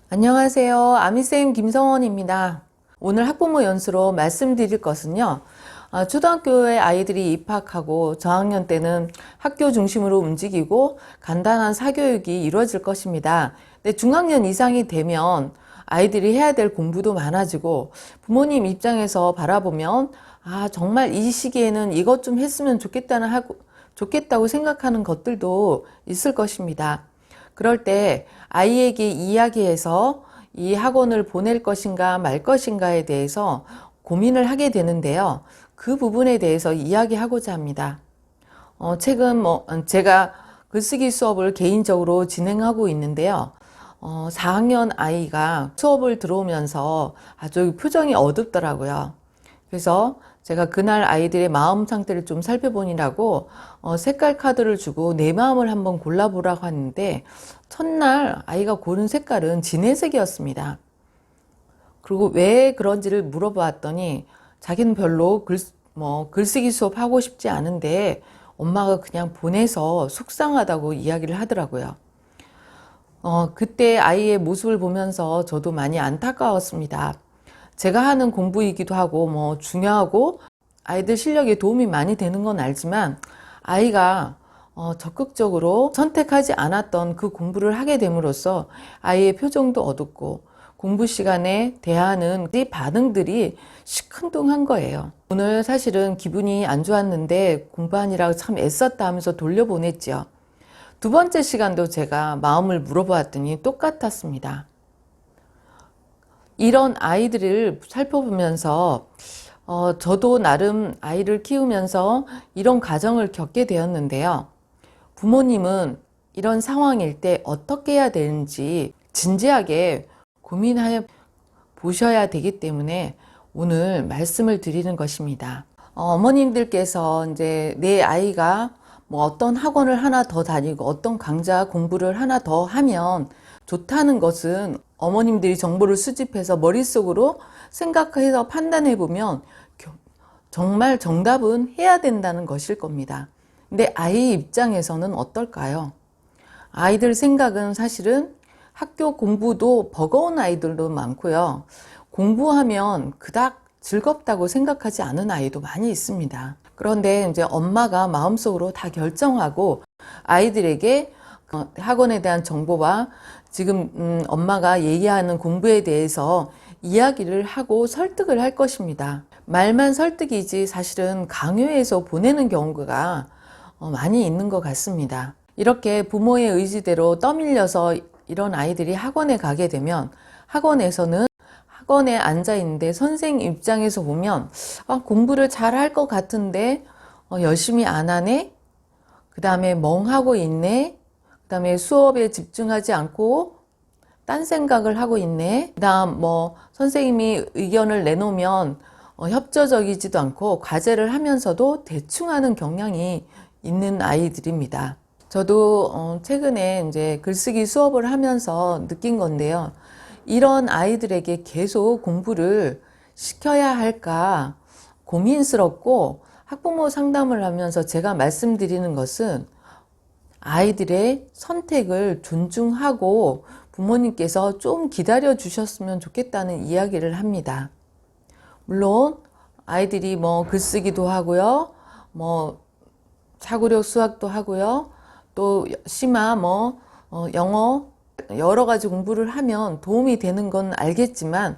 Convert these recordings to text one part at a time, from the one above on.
안녕하세요. 아미쌤 김성원입니다. 오늘 학부모 연수로 말씀드릴 것은요. 초등학교에 아이들이 입학하고 저학년 때는 학교 중심으로 움직이고 간단한 사교육이 이루어질 것입니다. 근데 중학년 이상이 되면 아이들이 해야 될 공부도 많아지고 부모님 입장에서 바라보면 정말 이 시기에는 이것 좀 했으면 좋겠다고 생각하는 것들도 있을 것입니다. 그럴 때 아이에게 이야기해서 이 학원을 보낼 것인가 말 것인가에 대해서 고민을 하게 되는데요. 그 부분에 대해서 이야기하고자 합니다. 최근 제가 글쓰기 수업을 개인적으로 진행하고 있는데요. 4학년 아이가 수업을 들어오면서 아주 표정이 어둡더라고요. 그래서 제가 그날 아이들의 마음 상태를 좀 살펴보니라고 색깔 카드를 주고 내 마음을 한번 골라보라고 하는데 첫날 아이가 고른 색깔은 진회색이었습니다. 그리고 왜 그런지를 물어보았더니 자기는 별로 글쓰기 수업 하고 싶지 않은데 엄마가 그냥 보내서 속상하다고 이야기를 하더라고요. 그때 아이의 모습을 보면서 저도 많이 안타까웠습니다. 제가 하는 공부이기도 하고 중요하고 아이들 실력에 도움이 많이 되는 건 알지만 아이가 적극적으로 선택하지 않았던 그 공부를 하게 됨으로써 아이의 표정도 어둡고 공부 시간에 대하는 반응들이 시큰둥한 거예요. 오늘 사실은 기분이 안 좋았는데 공부하느라고 참 애썼다 하면서 돌려보냈죠. 두 번째 시간도 제가 마음을 물어보았더니 똑같았습니다. 이런 아이들을 살펴보면서 저도 나름 아이를 키우면서 이런 과정을 겪게 되었는데요. 부모님은 이런 상황일 때 어떻게 해야 되는지 진지하게 고민하여 보셔야 되기 때문에 오늘 말씀을 드리는 것입니다. 어머님들께서 이제 내 아이가 어떤 학원을 하나 더 다니고 어떤 강좌 공부를 하나 더 하면 좋다는 것은 어머님들이 정보를 수집해서 머릿속으로 생각해서 판단해 보면 정말 정답은 해야 된다는 것일 겁니다. 근데 아이 입장에서는 어떨까요? 아이들 생각은 사실은 학교 공부도 버거운 아이들도 많고요. 공부하면 그닥 즐겁다고 생각하지 않은 아이도 많이 있습니다. 그런데 이제 엄마가 마음속으로 다 결정하고 아이들에게 학원에 대한 정보와 지금 엄마가 얘기하는 공부에 대해서 이야기를 하고 설득을 할 것입니다. 말만 설득이지 사실은 강요해서 보내는 경우가 많이 있는 것 같습니다. 이렇게 부모의 의지대로 떠밀려서 이런 아이들이 학원에 가게 되면 학원에서는 학원에 앉아 있는데 선생님 입장에서 보면 공부를 잘 할 것 같은데 열심히 안 하네? 그 다음에 멍하고 있네? 그 다음에 수업에 집중하지 않고 딴 생각을 하고 있네? 그 다음 선생님이 의견을 내놓으면 협조적이지도 않고 과제를 하면서도 대충 하는 경향이 있는 아이들입니다. 저도 최근에 이제 글쓰기 수업을 하면서 느낀 건데요. 이런 아이들에게 계속 공부를 시켜야 할까 고민스럽고 학부모 상담을 하면서 제가 말씀드리는 것은 아이들의 선택을 존중하고 부모님께서 좀 기다려 주셨으면 좋겠다는 이야기를 합니다. 물론 아이들이 글쓰기도 하고요. 사고력 수학도 하고요. 또 심화 영어 여러 가지 공부를 하면 도움이 되는 건 알겠지만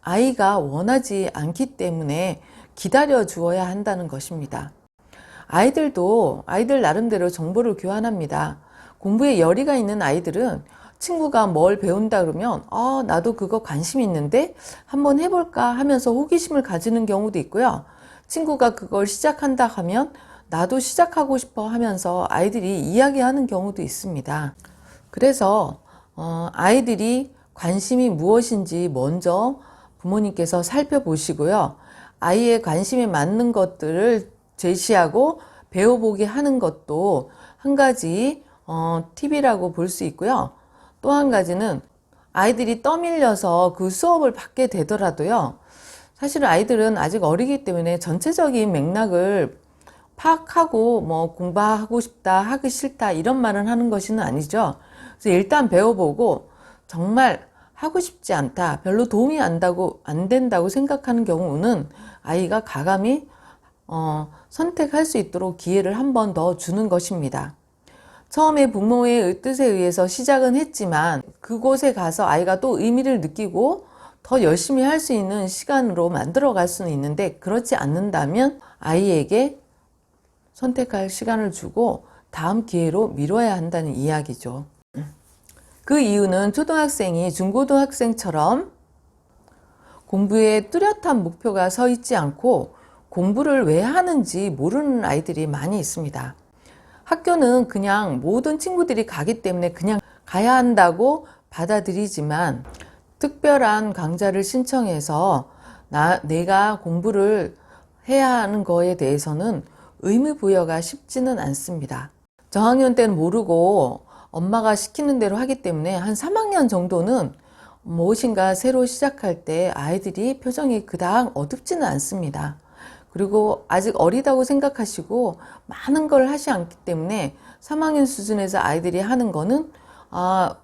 아이가 원하지 않기 때문에 기다려 주어야 한다는 것입니다. 아이들도 아이들 나름대로 정보를 교환합니다. 공부에 열의가 있는 아이들은 친구가 뭘 배운다 그러면 나도 그거 관심 있는데 한번 해볼까 하면서 호기심을 가지는 경우도 있고요. 친구가 그걸 시작한다 하면 나도 시작하고 싶어 하면서 아이들이 이야기하는 경우도 있습니다. 그래서 아이들이 관심이 무엇인지 먼저 부모님께서 살펴보시고요. 아이의 관심에 맞는 것들을 제시하고 배워보게 하는 것도 한 가지 팁이라고 볼 수 있고요. 또 한 가지는 아이들이 떠밀려서 그 수업을 받게 되더라도요. 사실 아이들은 아직 어리기 때문에 전체적인 맥락을 파악하고 공부하고 싶다, 하기 싫다 이런 말은 하는 것은 아니죠. 그래서 일단 배워보고 정말 하고 싶지 않다, 별로 도움이 안 된다고 생각하는 경우는 아이가 과감히 선택할 수 있도록 기회를 한 번 더 주는 것입니다. 처음에 부모의 뜻에 의해서 시작은 했지만 그곳에 가서 아이가 또 의미를 느끼고 더 열심히 할 수 있는 시간으로 만들어 갈 수는 있는데, 그렇지 않는다면 아이에게 선택할 시간을 주고 다음 기회로 미뤄야 한다는 이야기죠. 그 이유는 초등학생이 중고등학생처럼 공부에 뚜렷한 목표가 서 있지 않고 공부를 왜 하는지 모르는 아이들이 많이 있습니다. 학교는 그냥 모든 친구들이 가기 때문에 그냥 가야 한다고 받아들이지만, 특별한 강좌를 신청해서 내가 공부를 해야 하는 거에 대해서는 의무부여가 쉽지는 않습니다. 저학년 때는 모르고 엄마가 시키는 대로 하기 때문에 한 3학년 정도는 무엇인가 새로 시작할 때 아이들이 표정이 그닥 어둡지는 않습니다. 그리고 아직 어리다고 생각하시고 많은 걸 하지 않기 때문에 3학년 수준에서 아이들이 하는 거는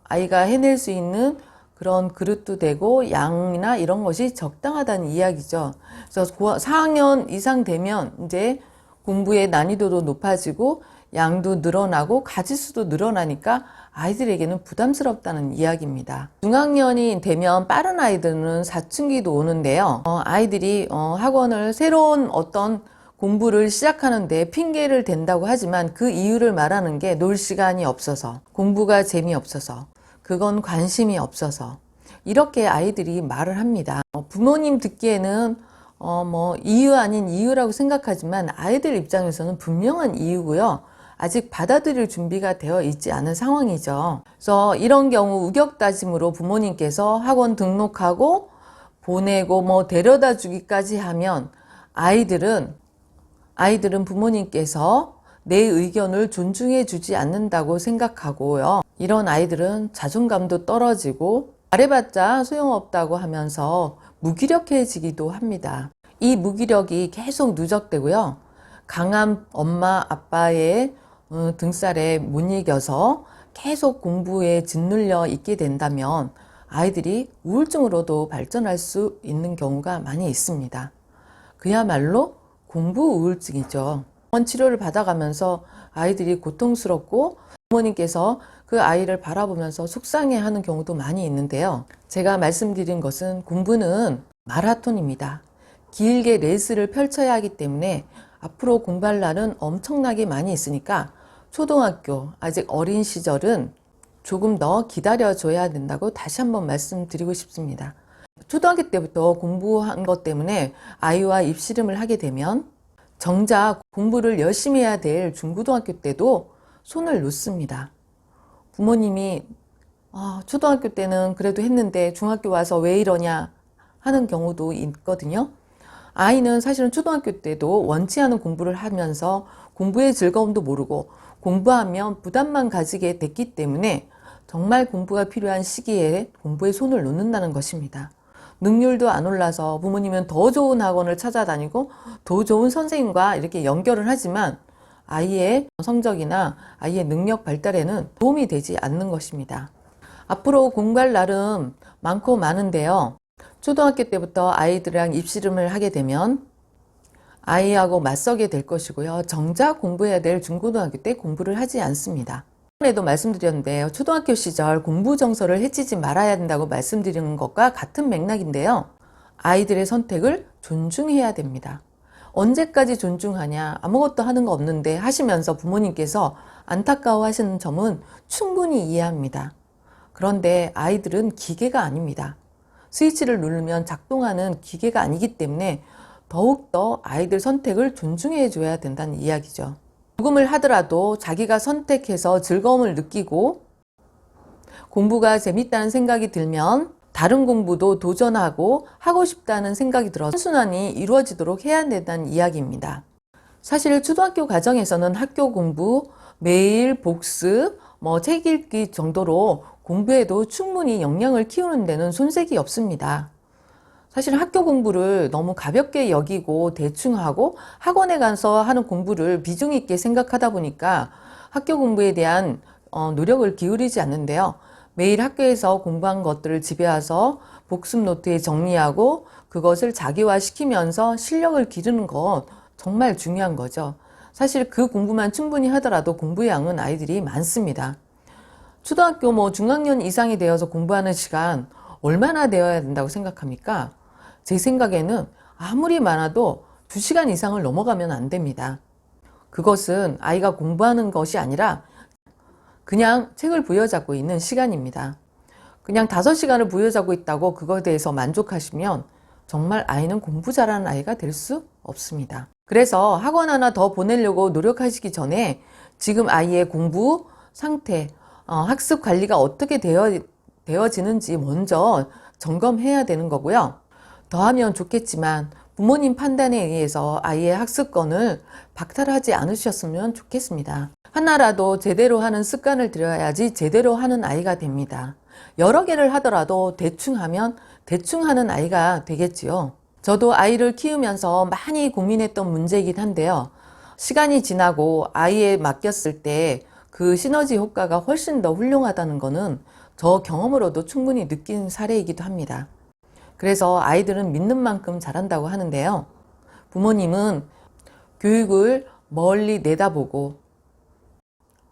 아이가 해낼 수 있는 그런 그릇도 되고 양이나 이런 것이 적당하다는 이야기죠. 그래서 4학년 이상 되면 이제 공부의 난이도도 높아지고 양도 늘어나고 가지수도 늘어나니까 아이들에게는 부담스럽다는 이야기입니다. 중학년이 되면 빠른 아이들은 사춘기도 오는데요. 아이들이 학원을 새로운 어떤 공부를 시작하는데 핑계를 댄다고 하지만 그 이유를 말하는 게 놀 시간이 없어서, 공부가 재미없어서, 그건 관심이 없어서, 이렇게 아이들이 말을 합니다. 부모님 듣기에는 이유 아닌 이유라고 생각하지만 아이들 입장에서는 분명한 이유고요. 아직 받아들일 준비가 되어 있지 않은 상황이죠. 그래서 이런 경우 우격다짐으로 부모님께서 학원 등록하고 보내고 데려다 주기까지 하면 아이들은 부모님께서 내 의견을 존중해 주지 않는다고 생각하고요. 이런 아이들은 자존감도 떨어지고 말해봤자 소용없다고 하면서 무기력해지기도 합니다. 이 무기력이 계속 누적되고요. 강한 엄마 아빠의 등살에 못 이겨서 계속 공부에 짓눌려 있게 된다면 아이들이 우울증으로도 발전할 수 있는 경우가 많이 있습니다. 그야말로 공부 우울증이죠. 병원 치료를 받아가면서 아이들이 고통스럽고 부모님께서 그 아이를 바라보면서 속상해하는 경우도 많이 있는데요. 제가 말씀드린 것은 공부는 마라톤입니다. 길게 레이스를 펼쳐야 하기 때문에 앞으로 공부할 날은 엄청나게 많이 있으니까 초등학교 아직 어린 시절은 조금 더 기다려줘야 된다고 다시 한번 말씀드리고 싶습니다. 초등학교 때부터 공부한 것 때문에 아이와 입씨름을 하게 되면 정작 공부를 열심히 해야 될 중고등학교 때도 손을 놓습니다. 부모님이 초등학교 때는 그래도 했는데 중학교 와서 왜 이러냐 하는 경우도 있거든요. 아이는 사실은 초등학교 때도 원치 않은 공부를 하면서 공부의 즐거움도 모르고 공부하면 부담만 가지게 됐기 때문에 정말 공부가 필요한 시기에 공부에 손을 놓는다는 것입니다. 능률도 안 올라서 부모님은 더 좋은 학원을 찾아다니고 더 좋은 선생님과 이렇게 연결을 하지만 아이의 성적이나 아이의 능력 발달에는 도움이 되지 않는 것입니다. 앞으로 공부할 날은 많고 많은데요. 초등학교 때부터 아이들이랑 입씨름을 하게 되면 아이하고 맞서게 될 것이고요. 정작 공부해야 될 중고등학교 때 공부를 하지 않습니다. 전에도 말씀드렸는데요. 초등학교 시절 공부 정서를 해치지 말아야 된다고 말씀드리는 것과 같은 맥락인데요. 아이들의 선택을 존중해야 됩니다. 언제까지 존중하냐, 아무것도 하는 거 없는데 하시면서 부모님께서 안타까워 하시는 점은 충분히 이해합니다. 그런데 아이들은 기계가 아닙니다. 스위치를 누르면 작동하는 기계가 아니기 때문에 더욱더 아이들 선택을 존중해 줘야 된다는 이야기죠. 죽음을 하더라도 자기가 선택해서 즐거움을 느끼고 공부가 재밌다는 생각이 들면 다른 공부도 도전하고 하고 싶다는 생각이 들어 선순환이 이루어지도록 해야 된다는 이야기입니다. 사실 초등학교 과정에서는 학교 공부, 매일 복습, 책 읽기 정도로 공부에도 충분히 역량을 키우는 데는 손색이 없습니다. 사실 학교 공부를 너무 가볍게 여기고 대충 하고 학원에 가서 하는 공부를 비중 있게 생각하다 보니까 학교 공부에 대한 노력을 기울이지 않는데요. 매일 학교에서 공부한 것들을 집에 와서 복습 노트에 정리하고 그것을 자기화시키면서 실력을 기르는 것 정말 중요한 거죠. 사실 그 공부만 충분히 하더라도 공부의 양은 아이들이 많습니다. 초등학교 중학년 이상이 되어서 공부하는 시간 얼마나 되어야 된다고 생각합니까? 제 생각에는 아무리 많아도 2시간 이상을 넘어가면 안 됩니다. 그것은 아이가 공부하는 것이 아니라 그냥 책을 부여잡고 있는 시간입니다. 그냥 5시간을 부여잡고 있다고 그거에 대해서 만족하시면 정말 아이는 공부 잘하는 아이가 될 수 없습니다. 그래서 학원 하나 더 보내려고 노력하시기 전에 지금 아이의 공부 상태, 학습 관리가 어떻게 되어지는지 먼저 점검해야 되는 거고요. 더하면 좋겠지만 부모님 판단에 의해서 아이의 학습권을 박탈하지 않으셨으면 좋겠습니다. 하나라도 제대로 하는 습관을 들여야지 제대로 하는 아이가 됩니다. 여러 개를 하더라도 대충 하면 대충 하는 아이가 되겠지요. 저도 아이를 키우면서 많이 고민했던 문제이긴 한데요. 시간이 지나고 아이에 맡겼을 때 그 시너지 효과가 훨씬 더 훌륭하다는 것은 저 경험으로도 충분히 느낀 사례이기도 합니다. 그래서 아이들은 믿는 만큼 잘한다고 하는데요. 부모님은 교육을 멀리 내다보고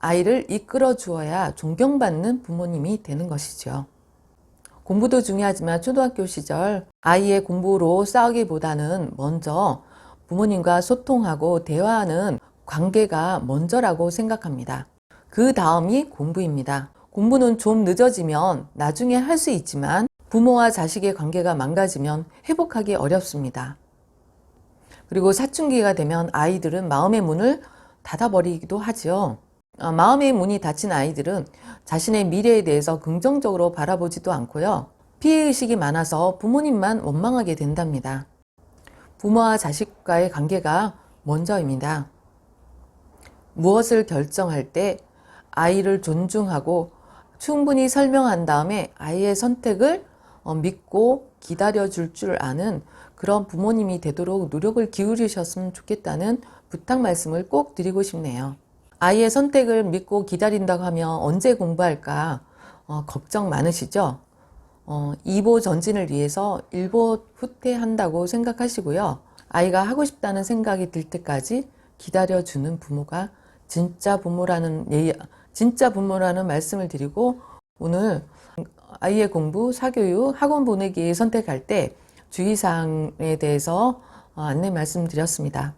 아이를 이끌어 주어야 존경받는 부모님이 되는 것이죠. 공부도 중요하지만 초등학교 시절 아이의 공부로 싸우기보다는 먼저 부모님과 소통하고 대화하는 관계가 먼저라고 생각합니다. 그 다음이 공부입니다. 공부는 좀 늦어지면 나중에 할 수 있지만 부모와 자식의 관계가 망가지면 회복하기 어렵습니다. 그리고 사춘기가 되면 아이들은 마음의 문을 닫아버리기도 하죠. 마음의 문이 닫힌 아이들은 자신의 미래에 대해서 긍정적으로 바라보지도 않고요. 피해의식이 많아서 부모님만 원망하게 된답니다. 부모와 자식과의 관계가 먼저입니다. 무엇을 결정할 때 아이를 존중하고 충분히 설명한 다음에 아이의 선택을 믿고 기다려줄 줄 아는 그런 부모님이 되도록 노력을 기울이셨으면 좋겠다는 부탁 말씀을 꼭 드리고 싶네요. 아이의 선택을 믿고 기다린다고 하면 언제 공부할까 걱정 많으시죠? 2보 전진을 위해서 1보 후퇴한다고 생각하시고요. 아이가 하고 싶다는 생각이 들 때까지 기다려주는 부모가 진짜 부모라는 말씀을 드리고 오늘 아이의 공부, 사교육, 학원 보내기 선택할 때 주의사항에 대해서 안내 말씀드렸습니다.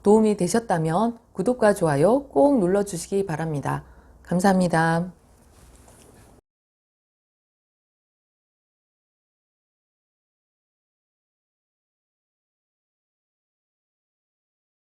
도움이 되셨다면 구독과 좋아요 꼭 눌러주시기 바랍니다. 감사합니다.